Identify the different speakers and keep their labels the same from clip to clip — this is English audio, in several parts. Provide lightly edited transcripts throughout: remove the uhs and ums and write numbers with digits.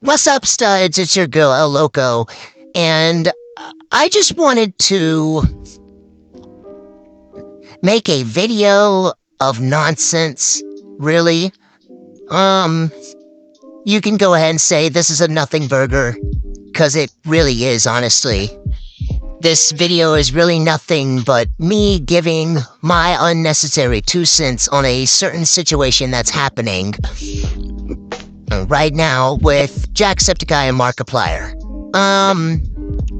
Speaker 1: What's up, studs? It's your girl, El Loco, and I just wanted to make a video of nonsense, really. You can go ahead and say this is a nothing burger, because it really is, honestly. This video is really nothing but me giving my unnecessary 2 cents on a certain situation that's happening right now with Jacksepticeye and Markiplier.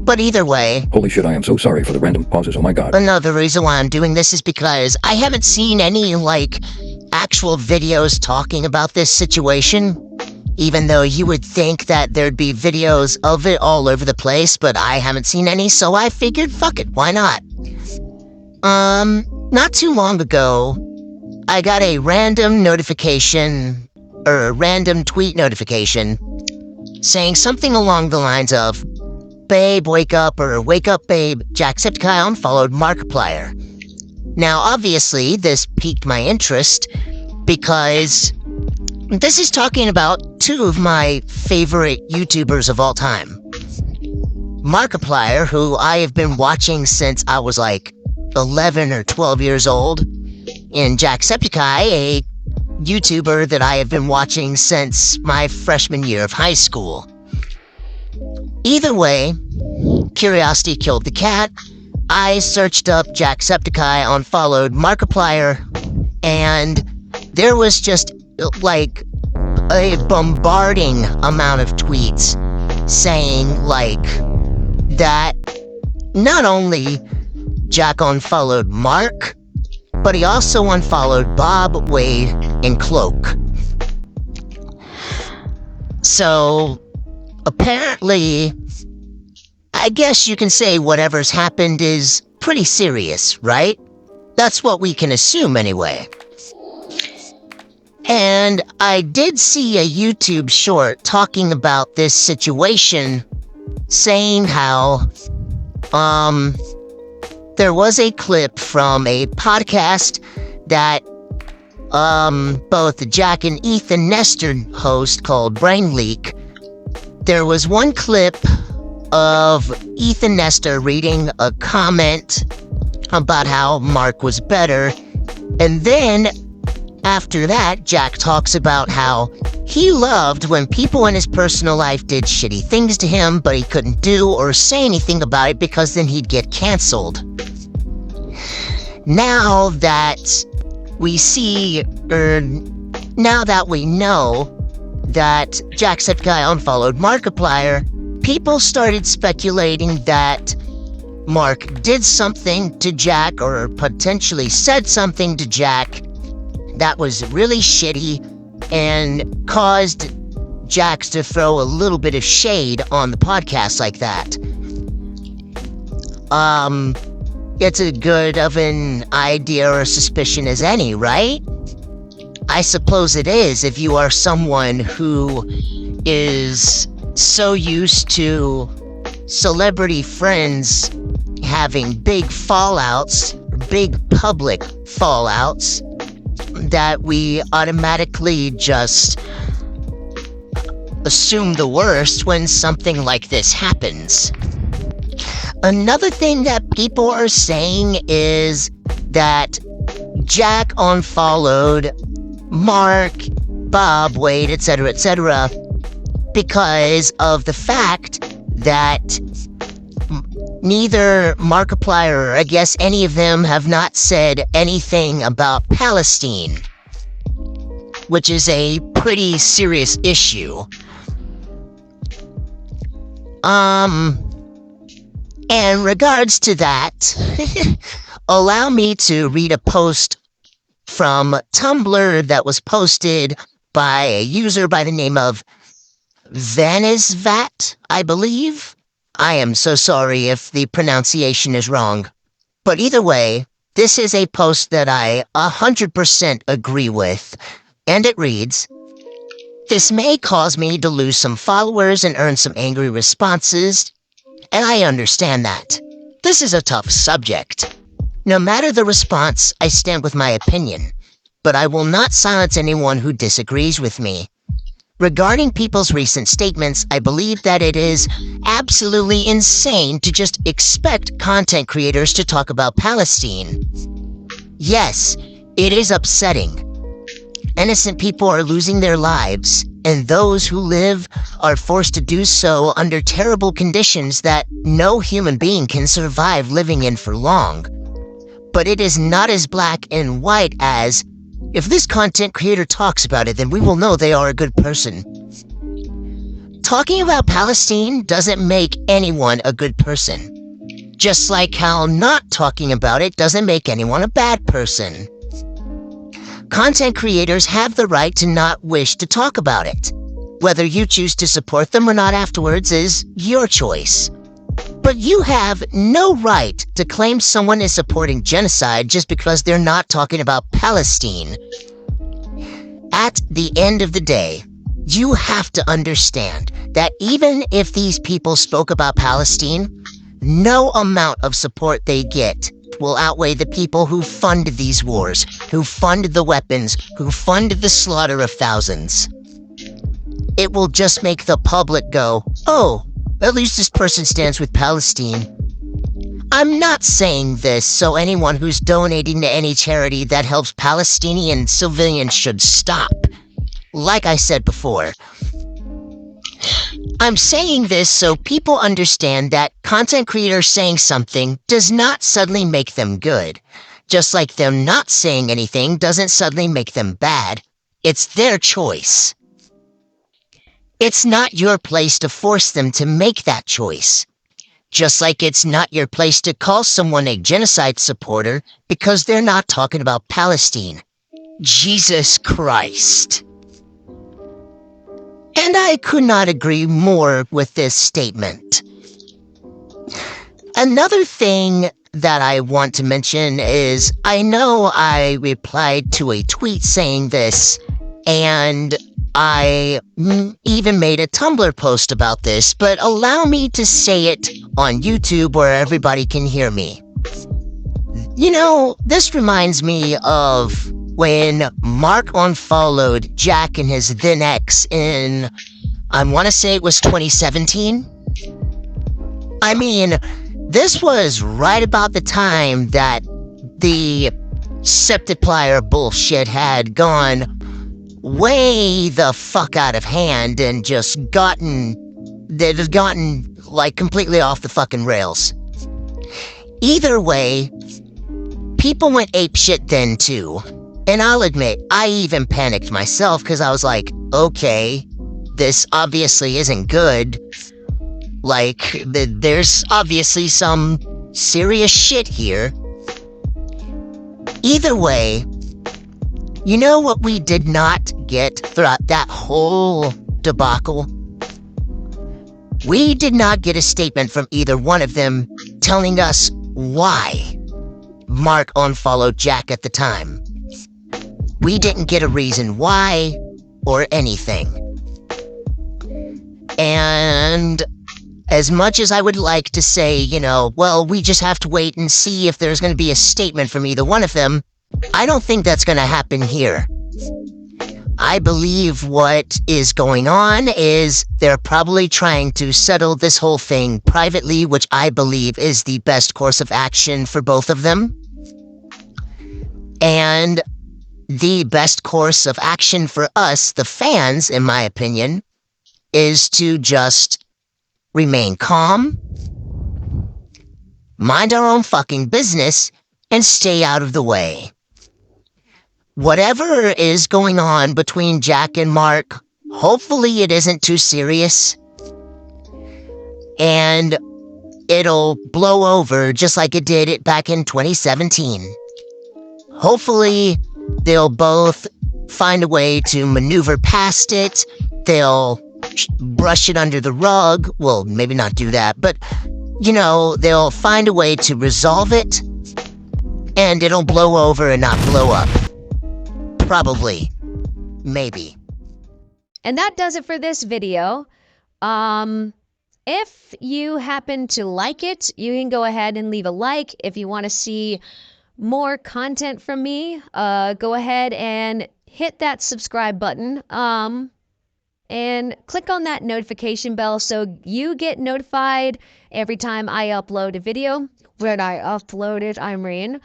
Speaker 1: But either way...
Speaker 2: Holy shit, I am so sorry for the random pauses, oh my god.
Speaker 1: Another reason why I'm doing this is because I haven't seen any, actual videos talking about this situation, even though you would think that there'd be videos of it all over the place, but I haven't seen any, so I figured, fuck it, why not? Not too long ago, I got a random notification, or a random tweet notification, saying something along the lines of, "Babe, wake up," or "Wake up, babe, Jacksepticeye unfollowed Markiplier." Now, obviously, this piqued my interest, because this is talking about 2 of my favorite YouTubers of all time. Markiplier, who I have been watching since I was 11 or 12 years old, and Jacksepticeye, a YouTuber that I have been watching since my freshman year of high school. Either way, curiosity killed the cat. I searched up Jacksepticeye, unfollowed Markiplier, and there was just a bombarding amount of tweets saying that not only Jack unfollowed Mark, but he also unfollowed Bob, Wade, and Cloak. So, apparently, I guess you can say whatever's happened is pretty serious, right? That's what we can assume anyway. And I did see a YouTube short talking about this situation, saying how, there was a clip from a podcast that, both Jack and Ethan Nestor host called Brain Leak. There was one clip of Ethan Nestor reading a comment about how Mark was better, and then after that, Jack talks about how he loved when people in his personal life did shitty things to him, but he couldn't do or say anything about it because then he'd get canceled. Now that we see, now that we know that Jacksepticeye unfollowed Markiplier, people started speculating that Mark did something to Jack, or potentially said something to Jack, that was really shitty and caused Jax to throw a little bit of shade on the podcast like that. It's as good of an idea or suspicion as any, right? I suppose it is if you are someone who is so used to celebrity friends having big fallouts, big public fallouts, that we automatically just assume the worst when something like this happens. Another thing that people are saying is that Jack unfollowed Mark, Bob, Wade, etc., because of the fact that neither Markiplier, or I guess any of them, have not said anything about Palestine, which is a pretty serious issue. In regards to that, allow me to read a post from Tumblr that was posted by a user by the name of Vanisvat, I believe. I am so sorry if the pronunciation is wrong. But either way, this is a post that I 100% agree with, and it reads, "This may cause me to lose some followers and earn some angry responses, and I understand that. This is a tough subject. No matter the response, I stand with my opinion, but I will not silence anyone who disagrees with me. Regarding people's recent statements, I believe that it is absolutely insane to just expect content creators to talk about Palestine. Yes, it is upsetting. Innocent people are losing their lives, and those who live are forced to do so under terrible conditions that no human being can survive living in for long. But it is not as black and white as, if this content creator talks about it, then we will know they are a good person. Talking about Palestine doesn't make anyone a good person. Just like how not talking about it doesn't make anyone a bad person. Content creators have the right to not wish to talk about it. Whether you choose to support them or not afterwards is your choice. But you have no right to claim someone is supporting genocide just because they're not talking about Palestine. At the end of the day, you have to understand that even if these people spoke about Palestine, no amount of support they get will outweigh the people who fund these wars, who fund the weapons, who fund the slaughter of thousands. It will just make the public go, oh, at least this person stands with Palestine. I'm not saying this so anyone who's donating to any charity that helps Palestinian civilians should stop. Like I said before, I'm saying this so people understand that content creators saying something does not suddenly make them good. Just like them not saying anything doesn't suddenly make them bad. It's their choice. It's not your place to force them to make that choice. Just like it's not your place to call someone a genocide supporter because they're not talking about Palestine. Jesus Christ. And I could not agree more with this statement. Another thing that I want to mention is I know I replied to a tweet saying this, and I even made a Tumblr post about this, but allow me to say it on YouTube where everybody can hear me. You know, this reminds me of when Mark unfollowed Jack and his then ex in, I want to say it was 2017. I mean, this was right about the time that the Septiplier bullshit had gone way the fuck out of hand and just gotten like completely off the fucking rails. Either way, people went apeshit then too. And I'll admit, I even panicked myself because I was like, okay, this obviously isn't good. Like, there's obviously some serious shit here. Either way, you know what we did not get throughout that whole debacle? We did not get a statement from either one of them telling us why Mark unfollowed Jack at the time. We didn't get a reason why or anything. And as much as I would like to say, you know, well, we just have to wait and see if there's going to be a statement from either one of them, I don't think that's going to happen here. I believe what is going on is they're probably trying to settle this whole thing privately, which I believe is the best course of action for both of them. And the best course of action for us, the fans, in my opinion, is to just remain calm, mind our own fucking business, and stay out of the way. Whatever is going on between Jack and Mark, hopefully it isn't too serious. And it'll blow over just like it did back in 2017. Hopefully they'll both find a way to maneuver past it. They'll brush it under the rug. Well, maybe not do that, but, you know, they'll find a way to resolve it, and it'll blow over and not blow up. Probably. Maybe.
Speaker 3: And that does it for this video. If you happen to like it, you can go ahead and leave a like. If you want to see more content from me, go ahead and hit that subscribe button. and click on that notification bell so you get notified every time I upload a video. When I upload it, I'm Reen.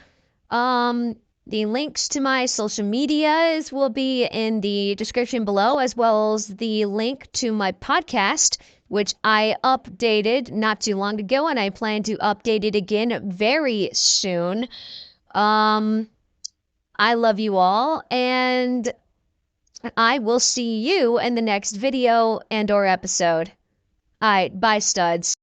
Speaker 3: The links to my social medias will be in the description below, as well as the link to my podcast, which I updated not too long ago, and I plan to update it again very soon. I love you all, and I will see you in the next video and or episode. All right, bye, studs.